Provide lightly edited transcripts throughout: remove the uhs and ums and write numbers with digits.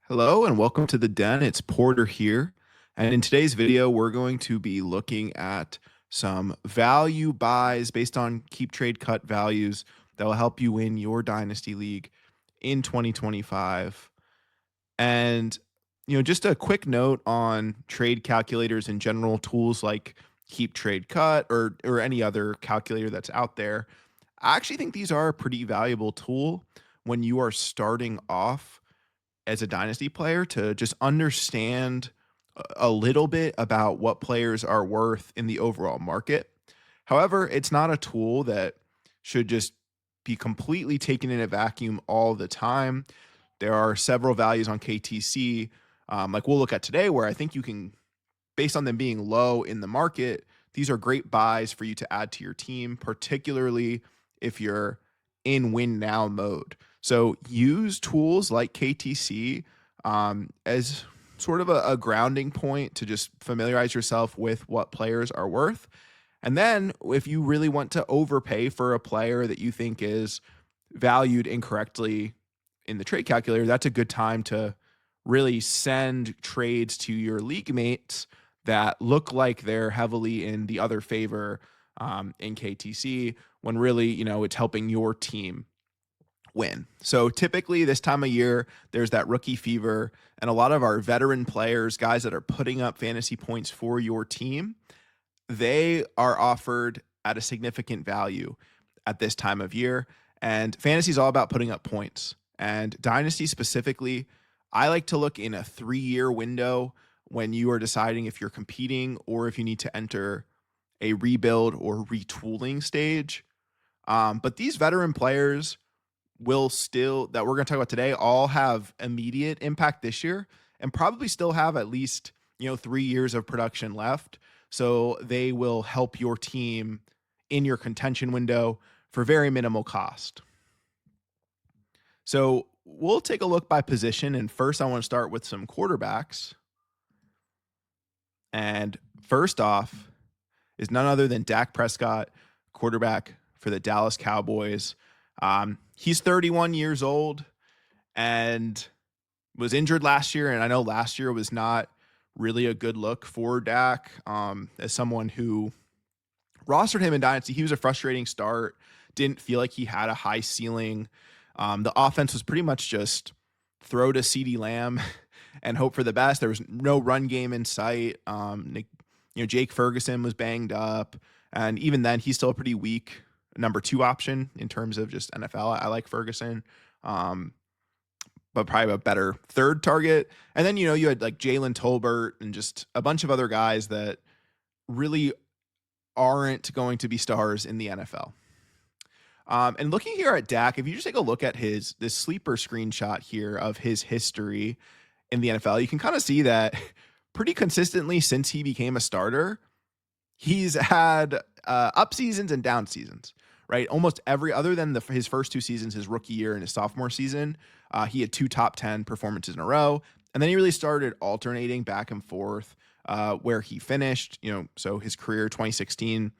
Hello and welcome to the Den. It's Porter here. And in today's video, we're going to be looking at some value buys based on keep trade cut values that will help you win your Dynasty League in 2025. And, just a quick note on trade calculators in general, tools like keep trade cut or any other calculator that's out there. I actually think these are a pretty valuable tool when you are starting off as a dynasty player to just understand a little bit about what players are worth in the overall market. However, it's not a tool that should just be completely taken in a vacuum all the time. There are several values on KTC, like we'll look at today, where I think you can, based on them being low in the market, these are great buys for you to add to your team, particularly if you're in win now mode. So use tools like KTC as sort of a grounding point to just familiarize yourself with what players are worth. And then if you really want to overpay for a player that you think is valued incorrectly in the trade calculator, that's a good time to really send trades to your league mates that look like they're heavily in the other favor in KTC when really, it's helping your team win. So typically this time of year, there's that rookie fever, and a lot of our veteran players, guys that are putting up fantasy points for your team, they are offered at a significant value at this time of year. And fantasy is all about putting up points. And Dynasty specifically, I like to look in a 3-year window when you are deciding if you're competing or if you need to enter a rebuild or retooling stage. But these veteran players will still, that we're going to talk about today, all have immediate impact this year and probably still have at least 3 years of production left. So they will help your team in your contention window for very minimal cost. So we'll take a look by position, and first I want to start with some quarterbacks. And first off is none other than Dak Prescott, quarterback for the Dallas Cowboys. He's 31 years old and was injured last year. And I know last year was not really a good look for Dak. As someone who rostered him in Dynasty, he was a frustrating start. Didn't feel like he had a high ceiling. The offense was pretty much just throw to CeeDee Lamb and hope for the best. There was no run game in sight. Jake Ferguson was banged up. And even then, he's still a pretty weak number 2 option in terms of just NFL. I like Ferguson, but probably a better third target. And then, you had like Jalen Tolbert and just a bunch of other guys that really aren't going to be stars in the NFL. And looking here at Dak, if you just take a look at this sleeper screenshot here of his history in the NFL, you can kind of see that pretty consistently since he became a starter, he's had up seasons and down seasons, right? Almost every, other than his first 2 seasons, his rookie year and his sophomore season, he had 2 top 10 performances in a row. And then he really started alternating back and forth where he finished, so his career 2016,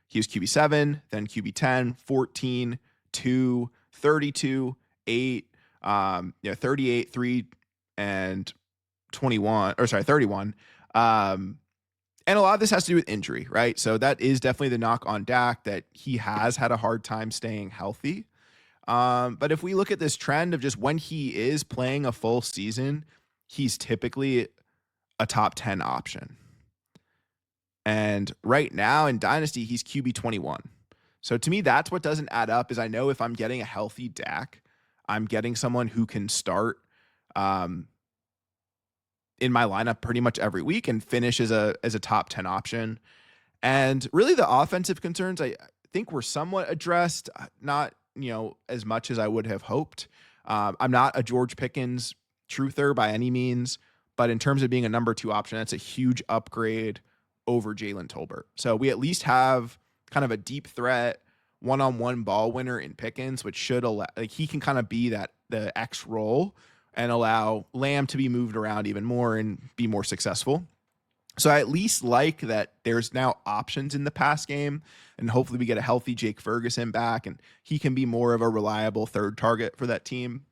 he was QB7, then QB10, 14, 2, 32, 8, 38, 3, and 31. And a lot of this has to do with injury, right? So that is definitely the knock on Dak, that he has had a hard time staying healthy. But if we look at this trend of just when he is playing a full season, he's typically a top 10 option. And right now in Dynasty, he's QB 21. So to me, that's what doesn't add up. Is I know if I'm getting a healthy Dak, I'm getting someone who can start in my lineup pretty much every week and finish as a top 10 option. And really the offensive concerns, I think, were somewhat addressed, not, as much as I would have hoped. I'm not a George Pickens truther by any means, but in terms of being a number 2 option, that's a huge upgrade over Jalen Tolbert. So we at least have kind of a deep threat, one-on-one ball winner in Pickens, which should allow, like, he can kind of be the X role and allow Lamb to be moved around even more and be more successful. So I at least like that there's now options in the pass game, and hopefully we get a healthy Jake Ferguson back and he can be more of a reliable third target for that team.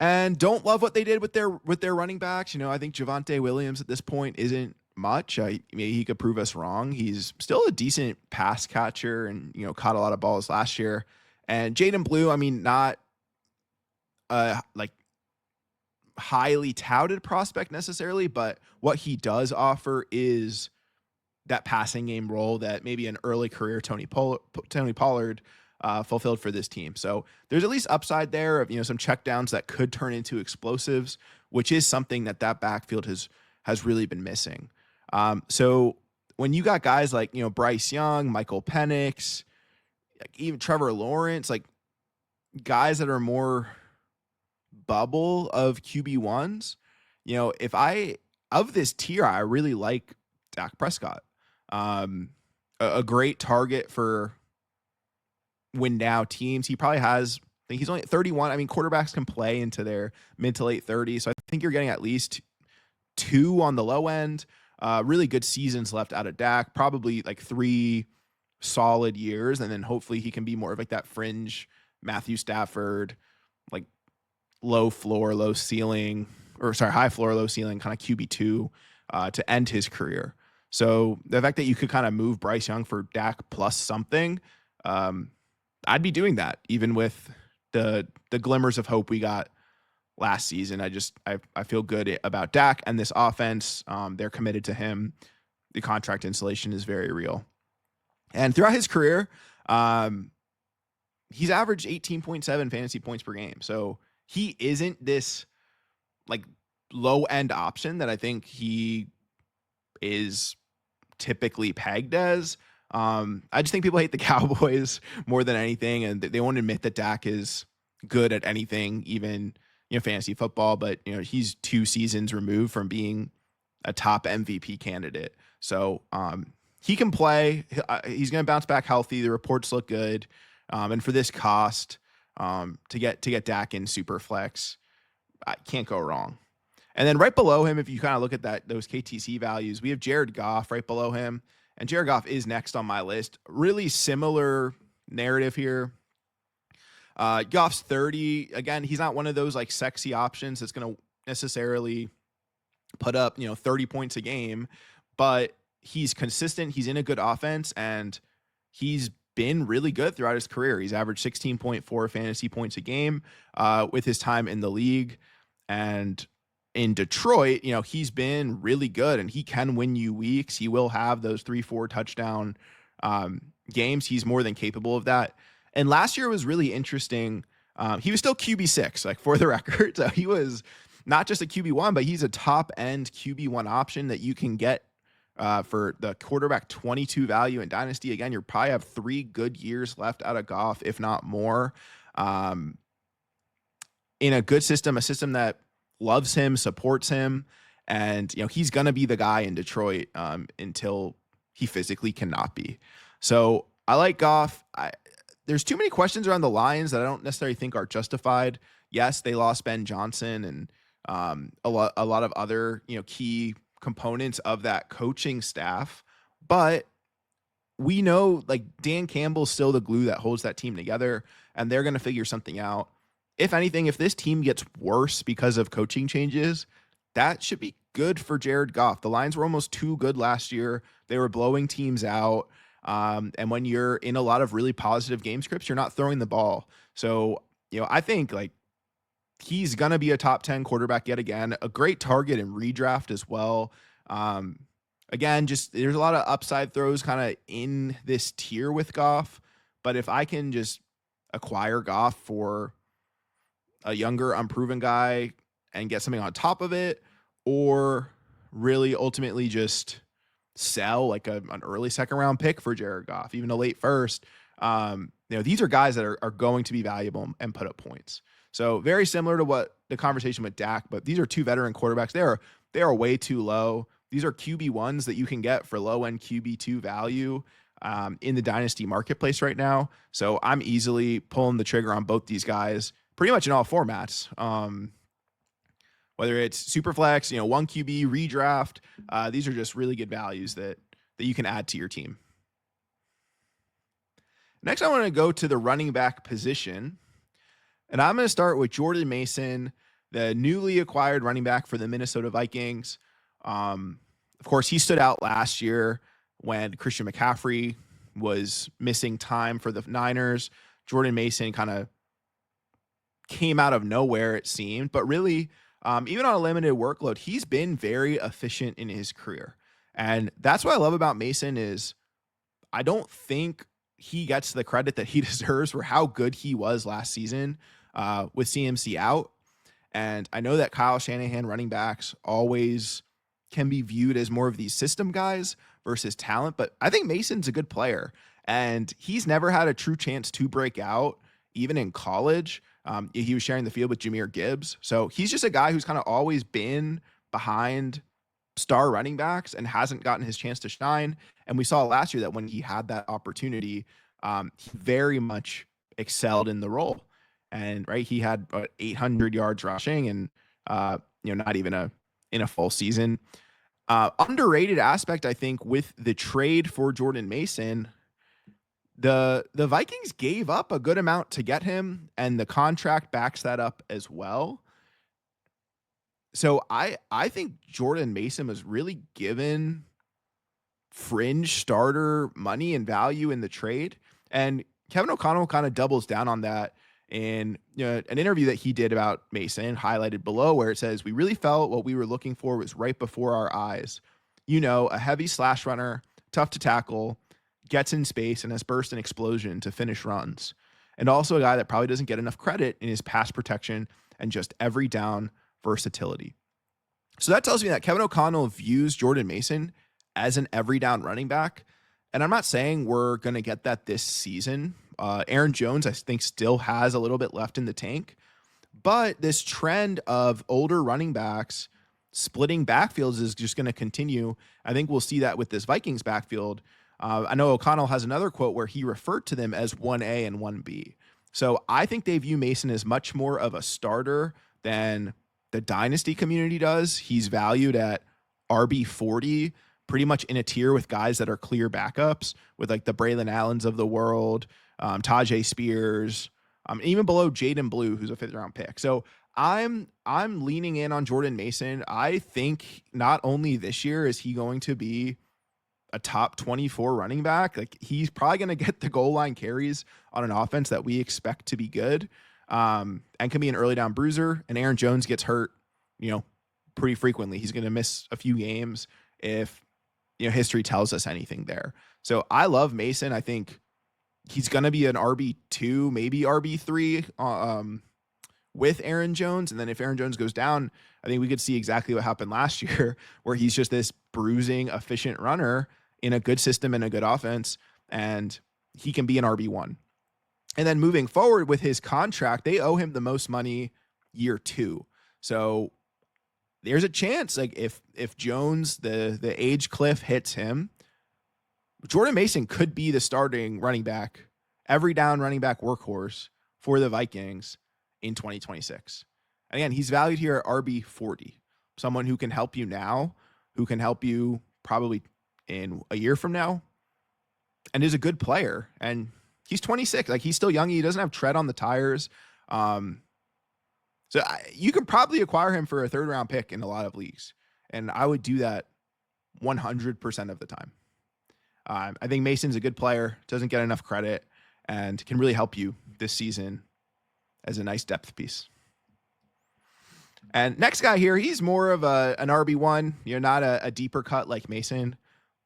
And don't love what they did with their running backs. I think Javonte Williams at this point isn't much. Maybe he could prove us wrong. He's still a decent pass catcher and caught a lot of balls last year. And Jaden Blue, I mean, not like highly touted prospect necessarily, but what he does offer is that passing game role that maybe an early career Tony Pollard fulfilled for this team. So there's at least upside there of some checkdowns that could turn into explosives, which is something that backfield has really been missing. So when you got guys like Bryce Young, Michael Penix, like even Trevor Lawrence, like guys that are more bubble of QB1s, if I of this tier, I really like Dak Prescott. A great target for win now teams. He probably has, I think he's only 31. I mean, quarterbacks can play into their mid to late 30s. So I think you're getting at least 2 on the low end. Really good seasons left out of Dak, probably like 3 solid years. And then hopefully he can be more of like that fringe Matthew Stafford, like low floor, low ceiling, or sorry, high floor, low ceiling kind of QB2 to end his career. So the fact that you could kind of move Bryce Young for Dak plus something, I'd be doing that even with the glimmers of hope we got last season. I feel good about Dak and this offense. They're committed to him. The contract insulation is very real. And throughout his career, he's averaged 18.7 fantasy points per game. So he isn't this like low end option that I think he is typically pegged as. I just think people hate the Cowboys more than anything, and they won't admit that Dak is good at anything, even fantasy football. But he's 2 seasons removed from being a top MVP candidate, so he can play. He's going to bounce back healthy. The reports look good, and for this cost, to get Dak in super flex, I can't go wrong. And then right below him, if you kind of look at those KTC values, we have Jared Goff right below him. And Jared Goff is next on my list. Really similar narrative here. Goff's 30. Again, he's not one of those like sexy options that's going to necessarily put up, 30 points a game, but he's consistent. He's in a good offense, and he's been really good throughout his career. He's averaged 16.4 fantasy points a game with his time in the league. And in Detroit, he's been really good, and he can win you weeks. He will have those 3-4 touchdown games. He's more than capable of that. And last year was really interesting. He was still QB6, like for the record. So he was not just a QB1, but he's a top end QB1 option that you can get for the quarterback 22 value in Dynasty. Again, you're probably have 3 good years left out of Goff, if not more. In a good system, a system that loves him, supports him, and he's gonna be the guy in Detroit until he physically cannot be. So I like Goff. There's too many questions around the Lions that I don't necessarily think are justified. Yes, they lost Ben Johnson and a lot of other key components of that coaching staff, but we know like Dan Campbell's still the glue that holds that team together, and they're gonna figure something out. If anything, if this team gets worse because of coaching changes, that should be good for Jared Goff. The Lions were almost too good last year. They were blowing teams out. And when you're in a lot of really positive game scripts, you're not throwing the ball. So, I think like he's going to be a top 10 quarterback yet again, a great target in redraft as well. Again, just there's a lot of upside throws kind of in this tier with Goff. But if I can just acquire Goff for a younger, unproven guy and get something on top of it, or really ultimately just sell like an early second round pick for Jared Goff, even a late first. These are guys that are going to be valuable and put up points. So very similar to what the conversation with Dak, but these are 2 veteran quarterbacks. They are way too low. These are QB1s that you can get for low end QB2 value in the Dynasty marketplace right now. So I'm easily pulling the trigger on both these guys pretty much in all formats. Whether it's Superflex, 1 QB, redraft, these are just really good values that you can add to your team. Next, I want to go to the running back position, and I'm going to start with Jordan Mason. the newly acquired running back for the Minnesota Vikings. Of course, he stood out last year when Christian McCaffrey was missing time for the Niners. Jordan Mason kind of came out of nowhere, it seemed, but really, even on a limited workload, he's been very efficient in his career. And that's what I love about Mason is I don't think he gets the credit that he deserves for how good he was last season with CMC out. And I know that Kyle Shanahan running backs always can be viewed as more of these system guys versus talent, but I think Mason's a good player, and he's never had a true chance to break out, even in college. He was sharing the field with Jahmyr Gibbs. So he's just a guy who's kind of always been behind star running backs and hasn't gotten his chance to shine. And we saw last year that when he had that opportunity, he very much excelled in the role. And right, he had 800 yards rushing, and not even in a full season. Underrated aspect, I think, with the trade for Jordan Mason, the Vikings gave up a good amount to get him, and the contract backs that up as well. So I think Jordan Mason was really given fringe starter money and value in the trade, and Kevin O'Connell kind of doubles down on that in an interview that he did about Mason, highlighted below, where it says, "We really felt what we were looking for was right before our eyes. A heavy slash runner, tough to tackle, gets in space, and has burst and explosion to finish runs. And also a guy that probably doesn't get enough credit in his pass protection and just every down versatility." So that tells me that Kevin O'Connell views Jordan Mason as an every down running back. And I'm not saying we're going to get that this season. Aaron Jones, I think, still has a little bit left in the tank. But this trend of older running backs splitting backfields is just going to continue. I think we'll see that with this Vikings backfield. I know O'Connell has another quote where he referred to them as 1A and 1B. So I think they view Mason as much more of a starter than the Dynasty community does. He's valued at RB 40, pretty much in a tier with guys that are clear backups, with like the Braylon Allens of the world, Tajay Spears, even below Jaden Blue, who's a 5th round pick. So I'm leaning in on Jordan Mason. I think not only this year is he going to be a top 24 running back, like he's probably going to get the goal line carries on an offense that we expect to be good, and can be an early down bruiser. And Aaron Jones gets hurt, pretty frequently. He's going to miss a few games if, history tells us anything there. So I love Mason. I think he's going to be an RB2, maybe RB3 with Aaron Jones. And then if Aaron Jones goes down, I think we could see exactly what happened last year, where he's just this bruising, efficient runner in a good system and a good offense, and he can be an RB1. And then moving forward with his contract, they owe him the most money year 2. So there's a chance, like if Jones, the age cliff hits him, Jordan Mason could be the starting running back, every down running back workhorse for the Vikings in 2026. And again, he's valued here at RB 40, someone who can help you now, who can help you probably in a year from now, and is a good player. And he's 26, like he's still young. He doesn't have tread on the tires. So you can probably acquire him for a 3rd round pick in a lot of leagues. And I would do that 100% of the time. I think Mason's a good player, doesn't get enough credit, and can really help you this season as a nice depth piece. And next guy here, he's more of an RB1, not a deeper cut like Mason,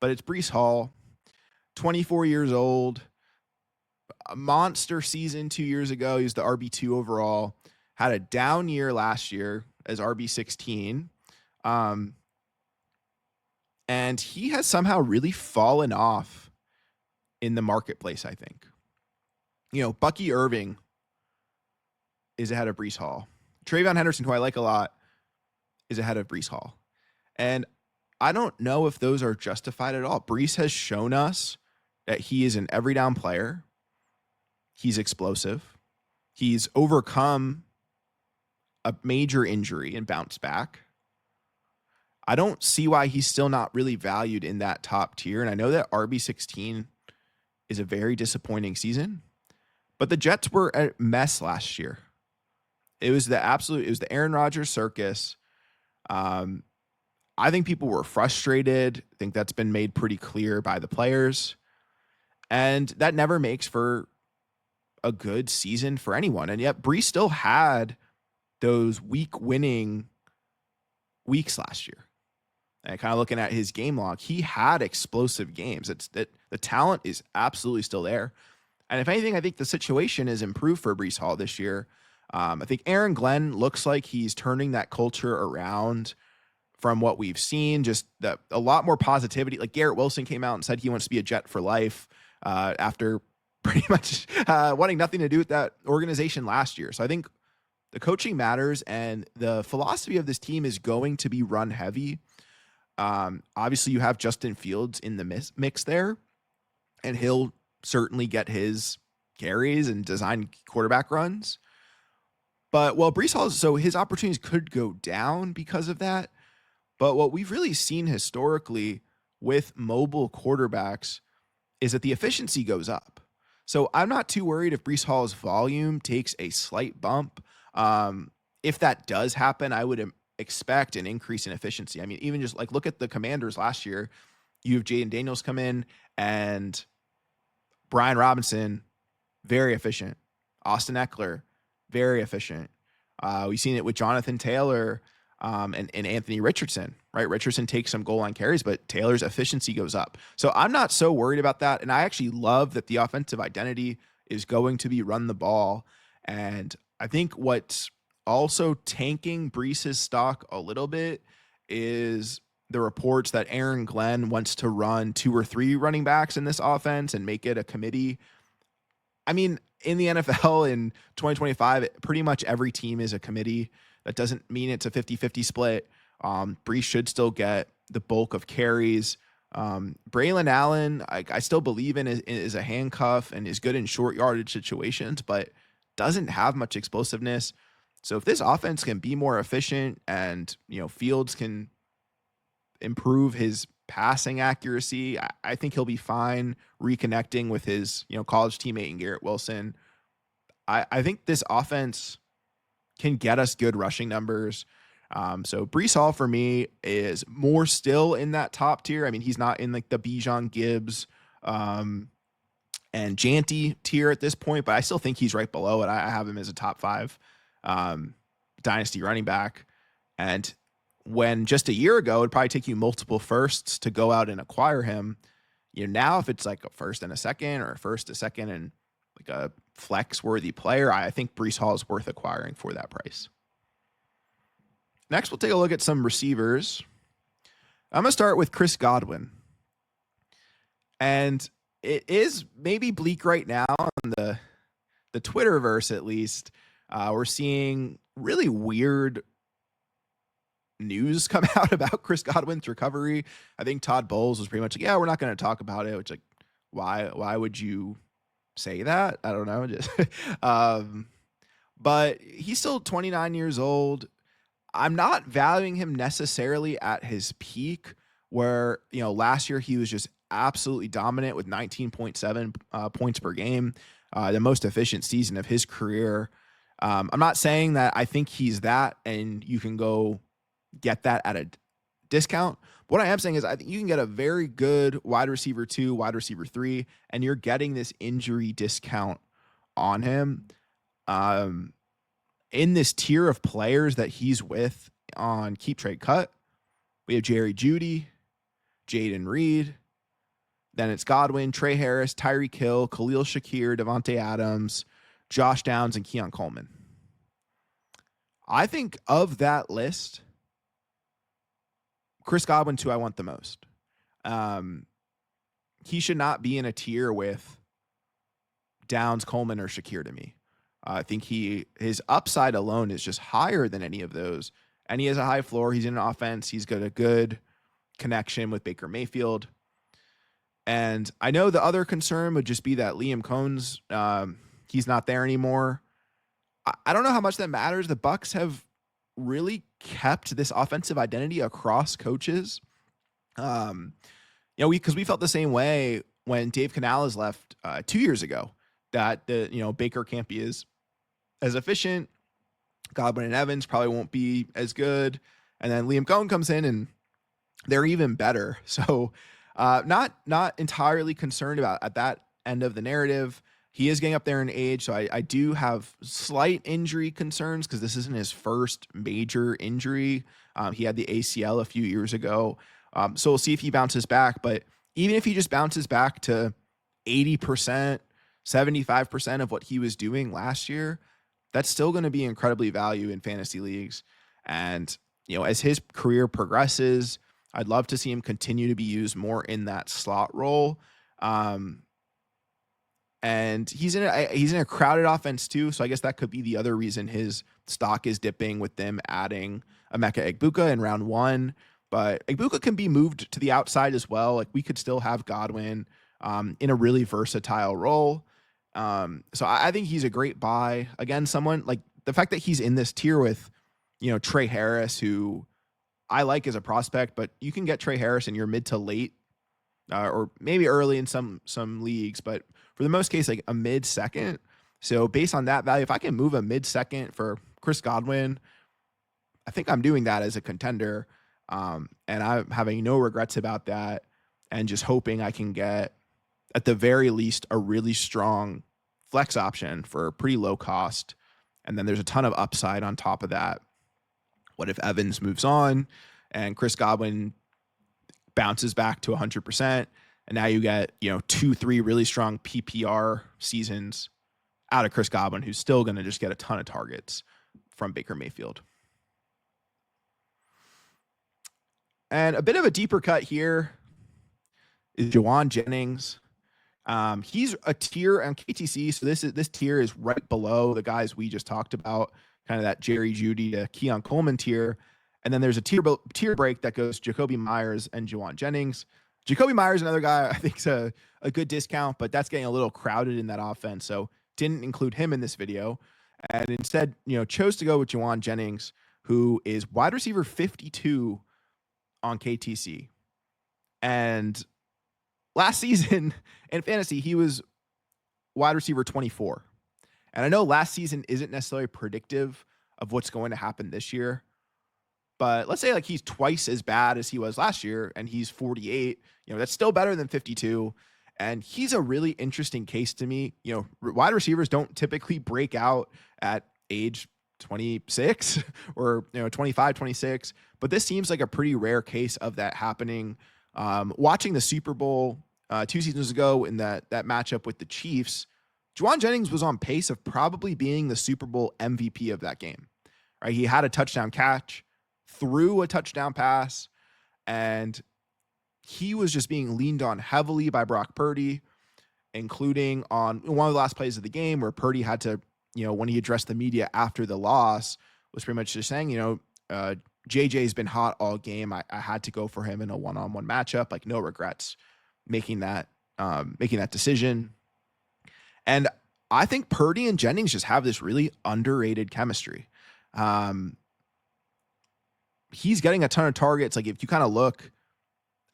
but it's Breece Hall, 24 years old, a monster season 2 years ago. He was the RB2 overall, had a down year last year as RB16. And he has somehow really fallen off in the marketplace, I think. Bucky Irving is ahead of Breece Hall. Travion Henderson, who I like a lot, is ahead of Breece Hall. And I don't know if those are justified at all. Breece has shown us that he is an every down player. He's explosive. He's overcome a major injury and bounced back. I don't see why he's still not really valued in that top tier. And I know that RB16 is a very disappointing season, but the Jets were a mess last year. It was the Aaron Rodgers circus. Um, I think people were frustrated. I think that's been made pretty clear by the players. And that never makes for a good season for anyone. And yet Brees still had those week winning weeks last year. And kind of looking at his game log, he had explosive games. It's that the talent is absolutely still there. And if anything, I think the situation is improved for Brees Hall this year. I think Aaron Glenn looks like he's turning that culture around from what we've seen. Just a lot more positivity. Like Garrett Wilson came out and said he wants to be a Jet for life after pretty much wanting nothing to do with that organization last year. So I think the coaching matters, and the philosophy of this team is going to be run heavy. Obviously, you have Justin Fields in the mix there, and he'll certainly get his carries and design quarterback runs. But Brees Hall, so his opportunities could go down because of that. But what we've really seen historically with mobile quarterbacks is that the efficiency goes up. So I'm not too worried if Brees Hall's volume takes a slight bump. If that does happen, I would expect an increase in efficiency. I mean, even just like look at the Commanders last year. You have Jaden Daniels come in, and Brian Robinson, very efficient. Austin Eckler, very efficient. We've seen it with Jonathan Taylor and Anthony Richardson, right? Richardson takes some goal line carries, but Taylor's efficiency goes up. So I'm not so worried about that. And I actually love that the offensive identity is going to be run the ball. And I think what's also tanking Brees' stock a little bit is the reports that Aaron Glenn wants to run 2 or 3 running backs in this offense and make it a committee. I mean, in the NFL in 2025, pretty much every team is a committee. That doesn't mean it's a 50-50 split. Brees should still get the bulk of carries. Braylon Allen, I still believe in is a handcuff and is good in short yardage situations, but doesn't have much explosiveness. So if this offense can be more efficient and, Fields can improve his passing accuracy, I think he'll be fine reconnecting with his, college teammate in Garrett Wilson. I think this offense can get us good rushing numbers. So Brees Hall for me is more still in that top tier. I mean, he's not in like the Bijan Gibbs and Janty tier at this point, but I still think he's right below it. I have him as a top 5 dynasty running back. And when just a year ago, it'd probably take you multiple firsts to go out and acquire him. Now if it's like a first and a second, or a first, a second, and like a flex worthy player, I think Brees Hall is worth acquiring for that price. Next, we'll take a look at some receivers. I'm going to start with Chris Godwin. And it is maybe bleak right now on the Twitterverse, at least. We're seeing really weird news come out about Chris Godwin's recovery. I think Todd Bowles was pretty much like, yeah, we're not going to talk about it, which, like, why would you say that? I don't know. Just but he's still 29 years old. I'm not valuing him necessarily at his peak, where, last year he was just absolutely dominant with 19.7 points per game, the most efficient season of his career. I'm not saying that I think he's that and you can go get that at a discount. What I am saying is I think you can get a very good wide receiver 2, wide receiver 3, and you're getting this injury discount on him. In this tier of players that he's with on Keep Trade Cut, we have Jerry Jeudy, Jaden Reed, then it's Godwin, Trey Harris, Tyreek Hill, Khalil Shakir, Devontae Adams, Josh Downs, and Keon Coleman. I think of that list, Chris Godwin's who I want the most. He should not be in a tier with Downs, Coleman, or Shakir to me. I think his upside alone is just higher than any of those. And he has a high floor. He's in an offense. He's got a good connection with Baker Mayfield. And I know the other concern would just be that Liam Cohn's, he's not there anymore. I don't know how much that matters. The Bucs have really kept this offensive identity across coaches. Because we felt the same way when Dave Canales left 2 years ago, that Baker can't be as efficient. Godwin and Evans probably won't be as good. And then Liam Cohen comes in and they're even better. So not entirely concerned about at that end of the narrative. He is getting up there in age, so I do have slight injury concerns because this isn't his first major injury. He had the ACL a few years ago. So we'll see if he bounces back. But even if he just bounces back to 80%, 75% of what he was doing last year, that's still going to be incredibly valuable in fantasy leagues. And, as his career progresses, I'd love to see him continue to be used more in that slot role. And he's in a crowded offense too. So I guess that could be the other reason his stock is dipping with them adding Emeka Egbuka in round 1. But Egbuka can be moved to the outside as well. Like we could still have Godwin in a really versatile role. So I think he's a great buy. Again, someone like the fact that he's in this tier with, Trey Harris, who I like as a prospect, but you can get Trey Harris in your mid to late or maybe early in some leagues, but for the most case, like a mid second. So based on that value, if I can move a mid second for Chris Godwin, I think I'm doing that as a contender. And I'm having no regrets about that and just hoping I can get, at the very least, a really strong flex option for pretty low cost. And then there's a ton of upside on top of that. What if Evans moves on and Chris Godwin bounces back to 100%? And now you get, 2-3 really strong PPR seasons out of Chris Godwin, who's still going to just get a ton of targets from Baker Mayfield. And a bit of a deeper cut here is Juwan Jennings. He's a tier on KTC, so this tier is right below the guys we just talked about, kind of that Jerry Jeudy to Keon Coleman tier. And then there's a tier break that goes Jacoby Myers and Juwan Jennings. Jacoby Myers, another guy I think is a good discount, but that's getting a little crowded in that offense, so didn't include him in this video. And instead, chose to go with Juwan Jennings, who is wide receiver 52 on KTC. And last season in fantasy, he was wide receiver 24. And I know last season isn't necessarily predictive of what's going to happen this year, but let's say like he's twice as bad as he was last year and he's 48, that's still better than 52. And he's a really interesting case to me. Wide receivers don't typically break out at age 26 or 25, 26, but this seems like a pretty rare case of that happening. Watching the Super Bowl 2 seasons ago in that matchup with the Chiefs, Juwan Jennings was on pace of probably being the Super Bowl MVP of that game. Right? He had a touchdown catch, threw a touchdown pass, and he was just being leaned on heavily by Brock Purdy, including on one of the last plays of the game where Purdy had to, when he addressed the media after the loss, was pretty much just saying, JJ's been hot all game. I had to go for him in a one-on-one matchup. Like no regrets making that decision. And I think Purdy and Jennings just have this really underrated chemistry. He's getting a ton of targets. Like if you kind of look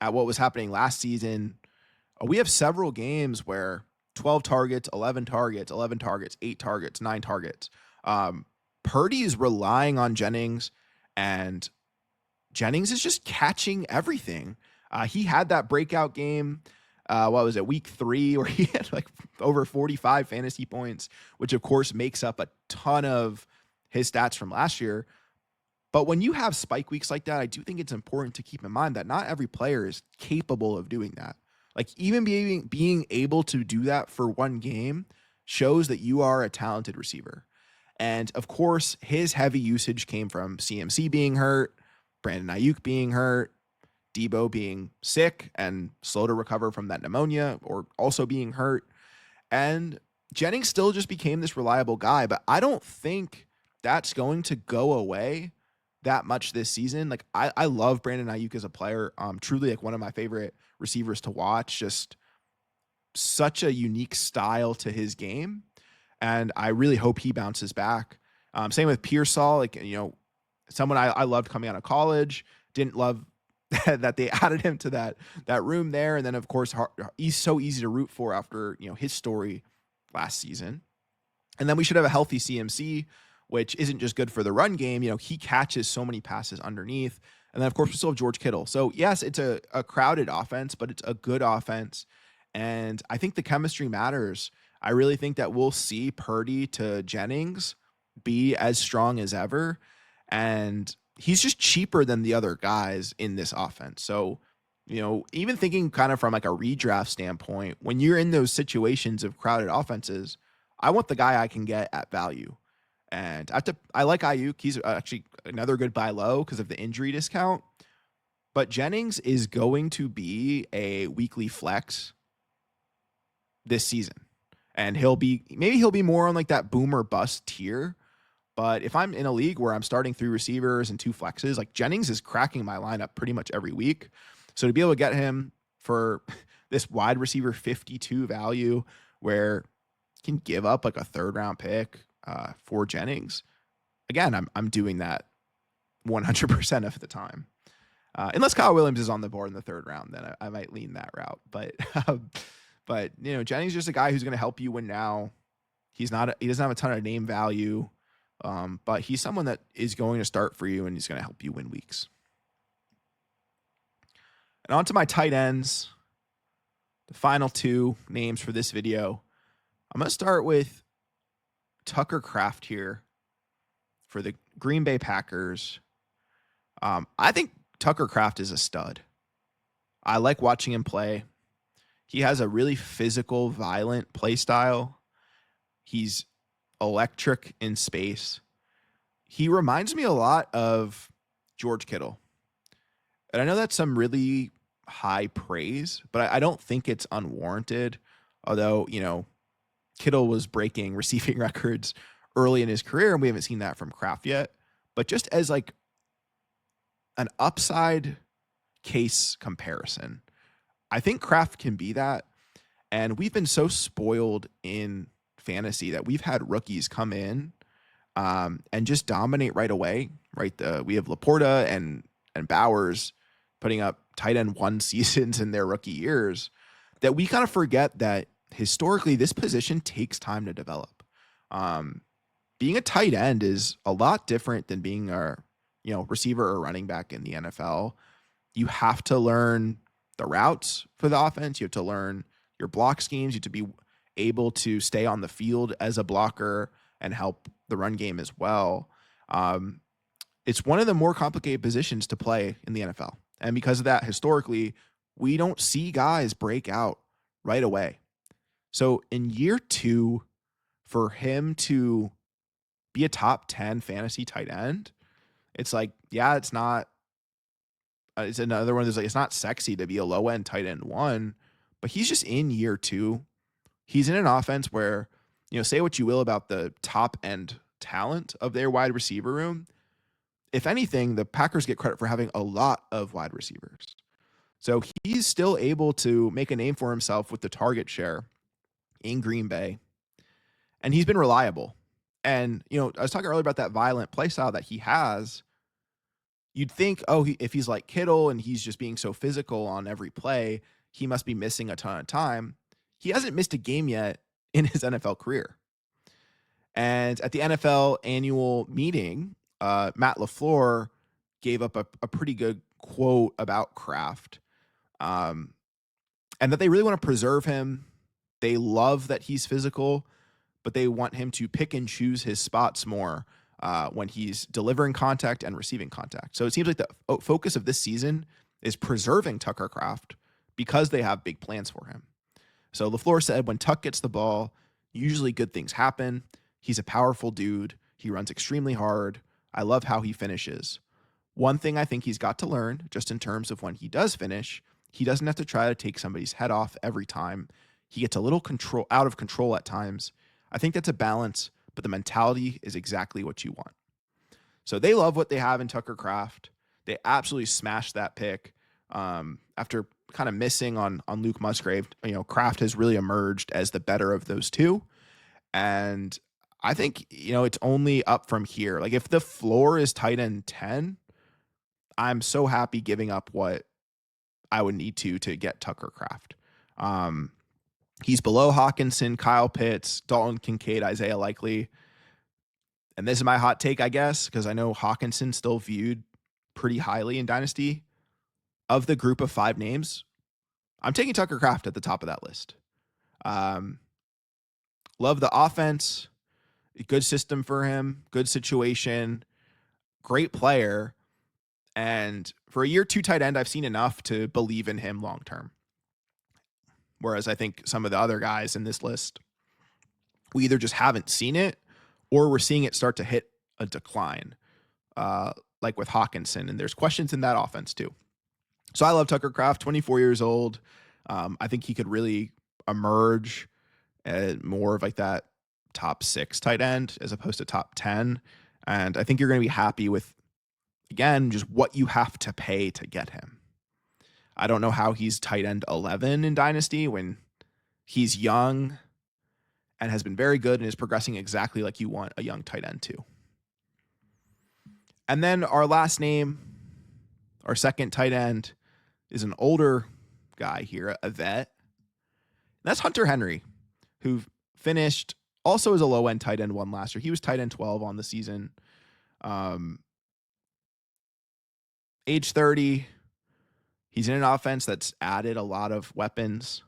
at what was happening last season, we have several games where 12 targets, 11 targets, 11 targets, 8 targets, 9 targets. Purdy is relying on Jennings, and Jennings is just catching everything. He had that breakout game. What was it, week 3, where he had like over 45 fantasy points, which of course makes up a ton of his stats from last year. But when you have spike weeks like that, I do think it's important to keep in mind that not every player is capable of doing that. Like even being able to do that for one game shows that you are a talented receiver. And of course, his heavy usage came from CMC being hurt, Brandon Ayuk being hurt, Debo being sick and slow to recover from that pneumonia or also being hurt. And Jennings still just became this reliable guy, but I don't think that's going to go away that much this season. Like I love Brandon Ayuk as a player. Truly like one of my favorite receivers to watch, just such a unique style to his game. And I really hope he bounces back. Same with Pearsall, like, someone I loved coming out of college, didn't love that they added him to that room there. And then of course, he's so easy to root for after, his story last season. And then we should have a healthy CMC which isn't just good for the run game. He catches so many passes underneath. And then, of course, we still have George Kittle. So, yes, it's a crowded offense, but it's a good offense. And I think the chemistry matters. I really think that we'll see Purdy to Jennings be as strong as ever. And he's just cheaper than the other guys in this offense. So, even thinking kind of from like a redraft standpoint, when you're in those situations of crowded offenses, I want the guy I can get at value. And I like Ayuk. He's actually another good buy low because of the injury discount. But Jennings is going to be a weekly flex this season. And maybe he'll be more on like that boomer bust tier. But if I'm in a league where I'm starting 3 receivers and 2 flexes, like Jennings is cracking my lineup pretty much every week. So to be able to get him for this wide receiver 52 value where you can give up like a 3rd round pick for Jennings, again, I'm doing that 100% of the time. Unless Kyle Williams is on the board in the 3rd round, then I might lean that route. But Jennings is just a guy who's going to help you win now. He doesn't have a ton of name value, but he's someone that is going to start for you and he's going to help you win weeks. And on to my tight ends, the final 2 names for this video. I'm going to start with Tucker Kraft here for the Green Bay Packers. I think Tucker Kraft is a stud. I like watching him play. He has a really physical, violent play style. He's electric in space. He reminds me a lot of George Kittle. And I know that's some really high praise, but I don't think it's unwarranted. Although, Kittle was breaking receiving records early in his career, and we haven't seen that from Kraft yet. But just as like an upside case comparison, I think Kraft can be that. And we've been so spoiled in fantasy that we've had rookies come in and just dominate right away. Right, we have Laporta and Bowers putting up tight end 1 seasons in their rookie years, that we kind of forget that historically this position takes time to develop. Being a tight end is a lot different than being a receiver or running back in the NFL. You have to learn the routes for the offense. You have to learn your block schemes. You have to be able to stay on the field as a blocker and help the run game as well. It's one of the more complicated positions to play in the NFL. And because of that, historically, we don't see guys break out right away. So in year 2, for him to be a top 10 fantasy tight end, it's like, yeah, it's not. It's another one that's like, it's not sexy to be a low end tight end 1, but he's just in year 2. He's in an offense where, say what you will about the top end talent of their wide receiver room. If anything, the Packers get credit for having a lot of wide receivers. So he's still able to make a name for himself with the target share in Green Bay. And he's been reliable. And, I was talking earlier about that violent play style that he has. You'd think, if he's like Kittle and he's just being so physical on every play, he must be missing a ton of time. He hasn't missed a game yet in his NFL career. And at the NFL annual meeting, Matt LaFleur gave up a pretty good quote about Kraft, and that they really want to preserve him. They love that he's physical, but they want him to pick and choose his spots more when he's delivering contact and receiving contact. So it seems like the focus of this season is preserving Tucker Kraft because they have big plans for him. So LaFleur said when Tuck gets the ball, usually good things happen. He's a powerful dude. He runs extremely hard. I love how he finishes. One thing I think he's got to learn, just in terms of when he does finish, he doesn't have to try to take somebody's head off every time. He gets a little out of control at times. I think that's a balance, but the mentality is exactly what you want. So they love what they have in Tucker Kraft. They absolutely smashed that pick. After kind of missing on Luke Musgrave, Kraft has really emerged as the better of those two. And I think, it's only up from here. Like if the floor is tight end 10, I'm so happy giving up what I would need to get Tucker Kraft. He's below Hawkinson, Kyle Pitts, Dalton Kincaid, Isaiah Likely. and this is my hot take, I guess, because I know Hawkinson's still viewed pretty highly in Dynasty. Of the group of 5 names, I'm taking Tucker Kraft at the top of that list. Um, love the offense, good system for him, good situation, great player. And for a year 2 tight end, I've seen enough to believe in him long term. Whereas I think some of the other guys in this list, we either just haven't seen it or we're seeing it start to hit a decline, like with Hawkinson. And there's questions in that offense too. So I love Tucker Kraft, 24 years old. I think he could really emerge more of like that top 6 tight end as opposed to top 10. And I think you're going to be happy with, again, just what you have to pay to get him. I don't know how he's tight end 11 in Dynasty when he's young and has been very good and is progressing exactly like you want a young tight end to. And then our last name, our second tight end, is an older guy here, a vet. That's Hunter Henry, who finished also as a low-end tight end 1 last year. He was tight end 12 on the season. Age 30. He's in an offense that's added a lot of weapons.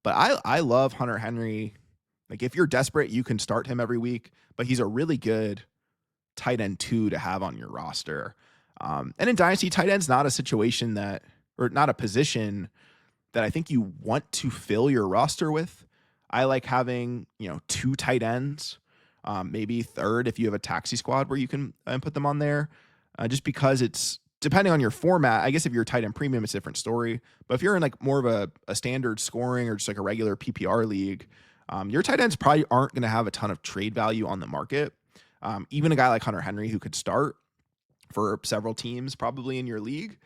But I love Hunter Henry. Like, if you're desperate, you can start him every week. But he's a really good tight end 2 to have on your roster. And in Dynasty, tight end's not a situation that, or not a position that I think you want to fill your roster with. I like having, 2 tight ends, maybe third if you have a taxi squad where you can put them on there, just because it's depending on your format. I guess if you're a tight end premium, it's a different story. But if you're in like more of a standard scoring or just like a regular PPR league, your tight ends probably aren't going to have a ton of trade value on the market. Even a guy like Hunter Henry, who could start for several teams probably in your league,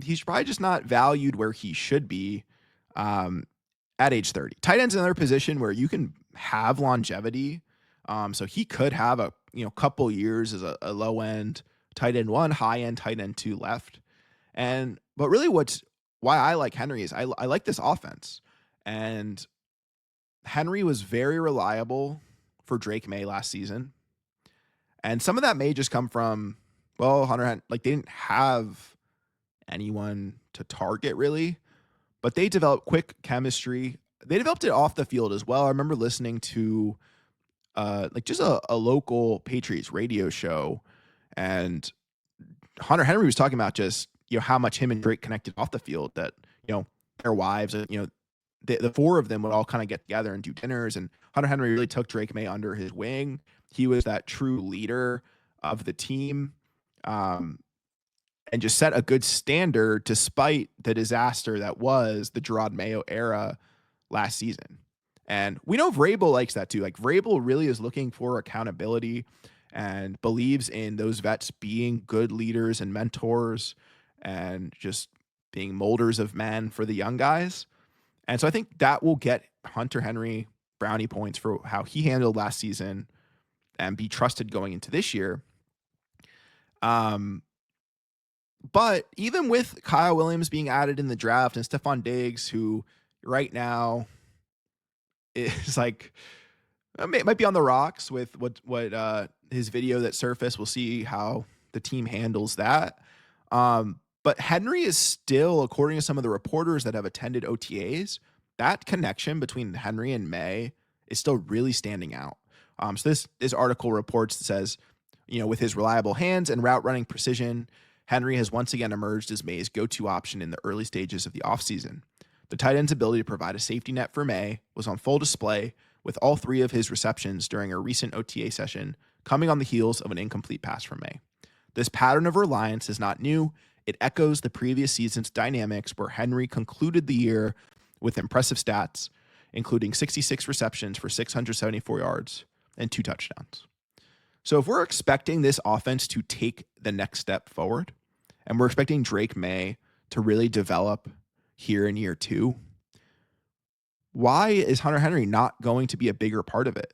he's probably just not valued where he should be at age 30. Tight end's another position where you can have longevity. So he could have a couple years as a low end tight end 1, high end tight end 2 left. But really why I like Henry is I like this offense. And Henry was very reliable for Drake May last season. And some of that may just come from, Hunter, they didn't have anyone to target really, but they developed quick chemistry. They developed it off the field as well. I remember listening to just a local Patriots radio show, and Hunter Henry was talking about just, how much him and Drake connected off the field, that, their wives, the 4 of them would all kind of get together and do dinners. And Hunter Henry really took Drake May under his wing. He was that true leader of the team. And just set a good standard despite the disaster that was the Gerard Mayo era last season. And we know Vrabel likes that too. Like, Vrabel really is looking for accountability and believes in those vets being good leaders and mentors and just being molders of men for the young guys. And so I think that will get Hunter Henry brownie points for how he handled last season and be trusted going into this year. But even with Kyle Williams being added in the draft and Stephon Diggs, who right now is like, might be on the rocks with what his video that surfaced. We'll see how the team handles that. But Henry is still, according to some of the reporters that have attended OTAs, that connection between Henry and May is still really standing out. So this article reports that says, with his reliable hands and route running precision, Henry has once again emerged as May's go-to option in the early stages of the offseason. The tight end's ability to provide a safety net for May was on full display, with all 3 of his receptions during a recent OTA session coming on the heels of an incomplete pass from May. This pattern of reliance is not new. It echoes the previous season's dynamics, where Henry concluded the year with impressive stats, including 66 receptions for 674 yards and 2 touchdowns. So if we're expecting this offense to take the next step forward, and we're expecting Drake May to really develop here in year 2, why is Hunter Henry not going to be a bigger part of it?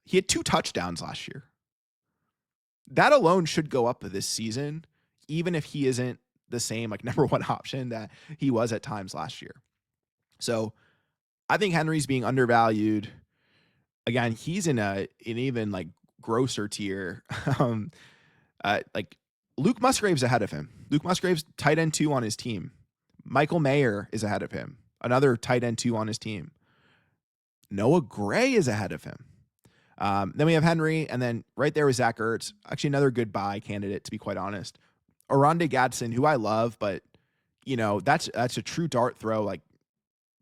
He had 2 touchdowns last year. That alone should go up this season, even if he isn't the same number 1 option that he was at times last year. So I think Henry's being undervalued. again, he's in an even like grosser tier. um, like Luke Musgrave's ahead of him. Luke Musgrave's tight end 2 on his team. Michael Mayer is ahead of him, another tight end 2 on his team. Noah Gray is ahead of him. Then we have Henry, and then right there with Zach Ertz, actually another good buy candidate, to be quite honest. Oronde Gadsden, who I love, but that's a true dart throw. Like,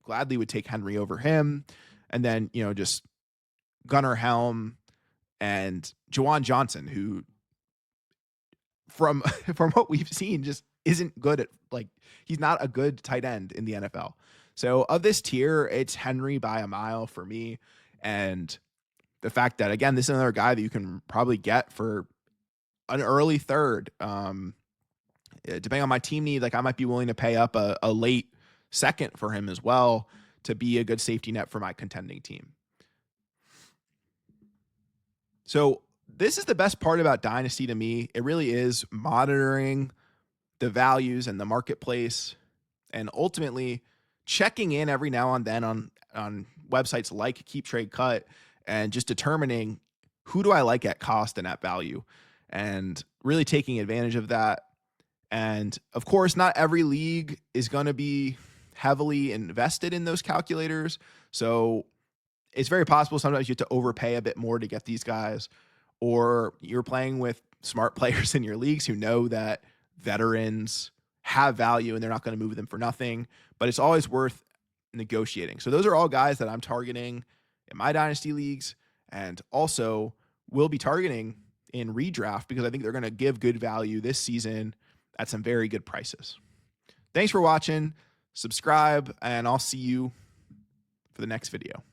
gladly would take Henry over him. And then, just Gunnar Helm and Jawan Johnson, who from from what we've seen just isn't good at, like, he's not a good tight end in the NFL. So of this tier, it's Henry by a mile for me. And the fact that, again, this is another guy that you can probably get for an early third. Depending on my team need, like, I might be willing to pay up a late second for him as well to be a good safety net for my contending team. So this is the best part about Dynasty to me. It really is monitoring the values and the marketplace, and ultimately checking in every now and then on websites like Keep Trade Cut, and just determining who do I like at cost and at value, and really taking advantage of that. And of course, not every league is going to be heavily invested in those calculators. So it's very possible sometimes you have to overpay a bit more to get these guys, or you're playing with smart players in your leagues who know that veterans have value and they're not going to move them for nothing, but it's always worth negotiating. So those are all guys that I'm targeting in my dynasty leagues, and also will be targeting in redraft, because I think they're going to give good value this season at some very good prices. Thanks for watching. Subscribe, and I'll see you for the next video.